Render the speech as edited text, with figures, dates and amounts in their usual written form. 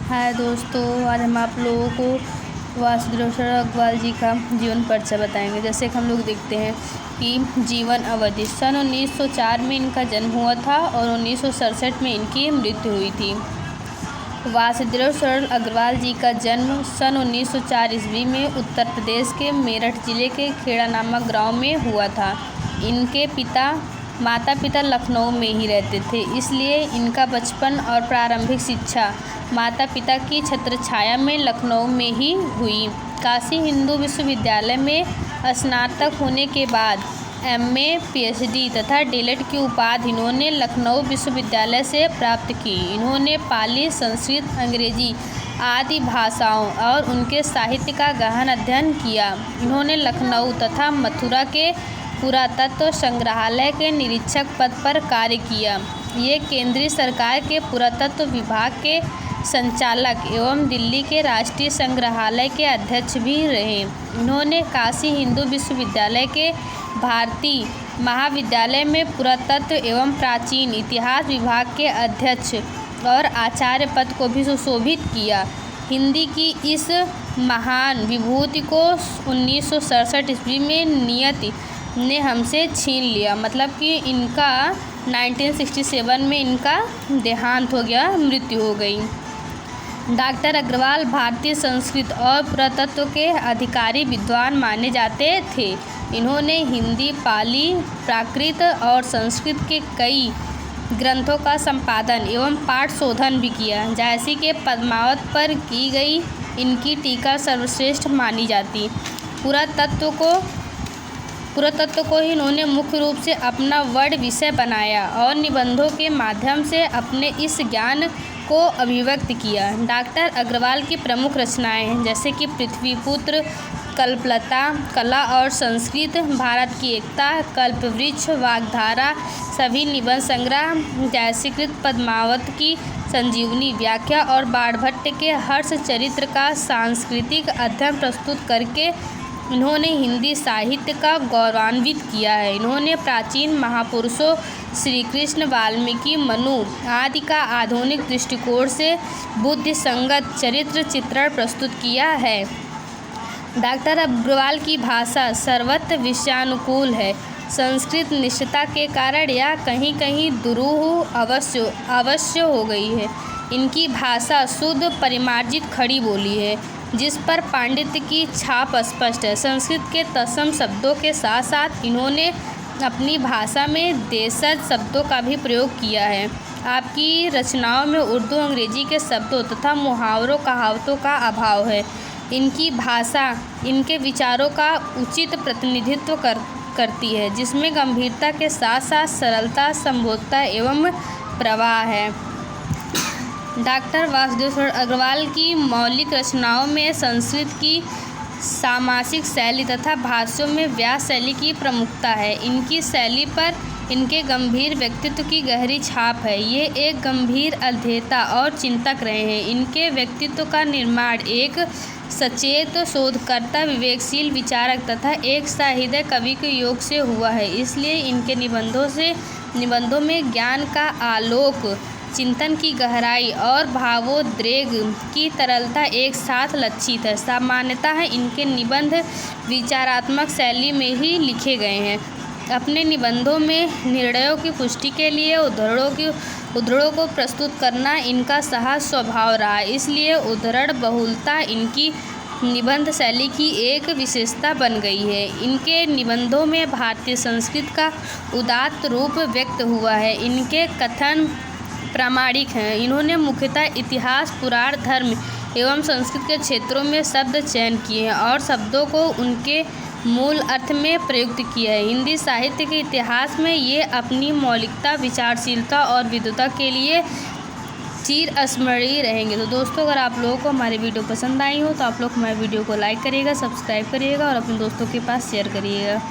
हाय दोस्तों, आज हम आप लोगों को वासुदेव अग्रवाल जी का जीवन परिचय बताएंगे। जैसे कि हम लोग देखते हैं कि जीवन अवधि सन 1904 में इनका जन्म हुआ था और 1967 में इनकी मृत्यु हुई थी। वासुदेव सरल अग्रवाल जी का जन्म सन 1904 ईस्वी में उत्तर प्रदेश के मेरठ जिले के खेड़ा नामक गांव में हुआ था। इनके माता पिता लखनऊ में ही रहते थे, इसलिए इनका बचपन और प्रारंभिक शिक्षा माता पिता की छत्रछाया में लखनऊ में ही हुई। काशी हिंदू विश्वविद्यालय में स्नातक होने के बाद एमए, पीएचडी तथा डीएलएड की उपाधि इन्होंने लखनऊ विश्वविद्यालय से प्राप्त की। इन्होंने पाली, संस्कृत, अंग्रेजी आदि भाषाओं और उनके साहित्य का गहन अध्ययन किया। इन्होंने लखनऊ तथा मथुरा के पुरातत्व संग्रहालय के निरीक्षक पद पर कार्य किया। ये केंद्रीय सरकार के पुरातत्व विभाग के संचालक एवं दिल्ली के राष्ट्रीय संग्रहालय के अध्यक्ष भी रहे। इन्होंने काशी हिंदू विश्वविद्यालय के भारतीय महाविद्यालय में पुरातत्व एवं प्राचीन इतिहास विभाग के अध्यक्ष और आचार्य पद को भी सुशोभित किया। हिंदी की इस महान विभूति को 1967 ईस्वी में नियति ने हमसे छीन लिया। मतलब कि इनका 1967 में इनका देहांत हो गया, मृत्यु हो गई। डॉक्टर अग्रवाल भारतीय संस्कृत और पुरातत्व के अधिकारी विद्वान माने जाते थे। इन्होंने हिंदी, पाली, प्राकृत और संस्कृत के कई ग्रंथों का संपादन एवं पाठ शोधन भी किया। जैसे कि पद्मावत पर की गई इनकी टीका सर्वश्रेष्ठ मानी जाती। पुरातत्व को ही इन्होंने मुख्य रूप से अपना वर्ग विषय बनाया और निबंधों के माध्यम से अपने इस ज्ञान को अभिव्यक्त किया। डॉक्टर अग्रवाल की प्रमुख रचनाएं हैं जैसे कि पृथ्वीपुत्र, कल्पलता, कला और संस्कृत, भारत की एकता, कल्पवृक्ष, वाग्धारा, सभी निबंध संग्रह, जयश्रीकृत, पद्मावत की संजीवनी व्याख्या और बाणभट्ट के हर्ष चरित्र का सांस्कृतिक अध्ययन प्रस्तुत करके इन्होंने हिंदी साहित्य का गौरवान्वित किया है। इन्होंने प्राचीन महापुरुषों श्री कृष्ण, वाल्मीकि, मनु आदि का आधुनिक दृष्टिकोण से बुद्धि संगत चरित्र चित्रण प्रस्तुत किया है। डॉक्टर अग्रवाल की भाषा सर्वत्र विषयानुकूल है। संस्कृत निष्ठता के कारण यह कहीं कहीं दुरूह अवश्य हो गई है। इनकी भाषा शुद्ध परिमार्जित खड़ी बोली है जिस पर पांडित्य की छाप स्पष्ट है। संस्कृत के तत्सम शब्दों के साथ साथ इन्होंने अपनी भाषा में देशज शब्दों का भी प्रयोग किया है। आपकी रचनाओं में उर्दू, अंग्रेजी के शब्दों तथा मुहावरों, कहावतों का अभाव है। इनकी भाषा इनके विचारों का उचित प्रतिनिधित्व करती है, जिसमें गंभीरता के साथ साथ सरलता, संबोधता एवं प्रवाह है। डॉक्टर वासुदेव अग्रवाल की मौलिक रचनाओं में संस्कृत की सामासिक शैली तथा भाष्यों में व्यास शैली की प्रमुखता है। इनकी शैली पर इनके गंभीर व्यक्तित्व की गहरी छाप है। ये एक गंभीर अध्येता और चिंतक रहे हैं। इनके व्यक्तित्व का निर्माण एक सचेत शोधकर्ता, विवेकशील विचारक तथा एक सहृदय कवि के योग से हुआ है। इसलिए इनके निबंधों में ज्ञान का आलोक, चिंतन की गहराई और भावोद्वेग की तरलता एक साथ लक्षित है। सामान्यतः इनके निबंध विचारात्मक शैली में ही लिखे गए हैं। अपने निबंधों में निर्णयों की पुष्टि के लिए उद्धरणों को प्रस्तुत करना इनका सहज स्वभाव रहा। इसलिए उद्धरण बहुलता इनकी निबंध शैली की एक विशेषता बन गई है। इनके निबंधों में भारतीय संस्कृति का उदात्त रूप व्यक्त हुआ है। इनके कथन प्रामाणिक हैं। इन्होंने मुख्यतः इतिहास, पुराण, धर्म एवं संस्कृत के क्षेत्रों में शब्द चयन किए हैं और शब्दों को उनके मूल अर्थ में प्रयुक्त किया है। हिंदी साहित्य के इतिहास में ये अपनी मौलिकता, विचारशीलता और विद्वता के लिए चिरस्मरणीय रहेंगे। तो दोस्तों, अगर आप लोगों को हमारी वीडियो पसंद आई हो तो आप लोग हमारे वीडियो को लाइक करिएगा, सब्सक्राइब करिएगा और अपने दोस्तों के पास शेयर करिएगा।